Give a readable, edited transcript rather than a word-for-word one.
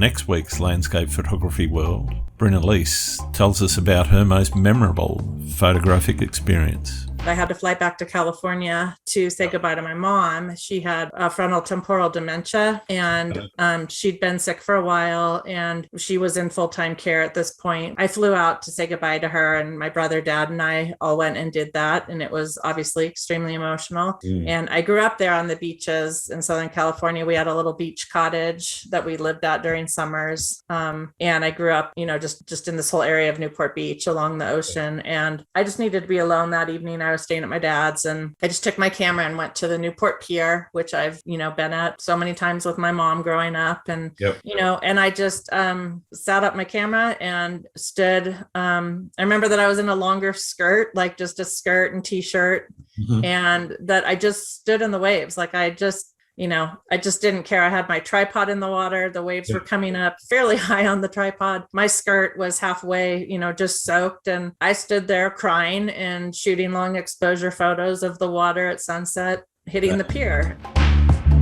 next week's Landscape Photography World, Brynn Alyse tells us about her most memorable photographic experience. I had to fly back to California to say goodbye to my mom. She had frontal temporal dementia, and she'd been sick for a while, and she was in full-time care at this point. I flew out to say goodbye to her, and my brother, dad, and I all went and did that, and it was obviously extremely emotional. And I grew up there on the beaches in Southern California. We had a little beach cottage that we lived at during summers, and I grew up, just in this whole area of Newport Beach along the ocean, and I just needed to be alone that evening. I was staying at my dad's, and I just took my camera and went to the Newport Pier, which I've, been at so many times with my mom growing up. And, and I just sat up my camera and stood. I remember that I was in a longer skirt, like just a skirt and t-shirt, and that I just stood in the waves. Like I just didn't care. I had my tripod in the water. The waves were coming up fairly high on the tripod. My skirt was halfway, just soaked. And I stood there crying and shooting long exposure photos of the water at sunset hitting the pier.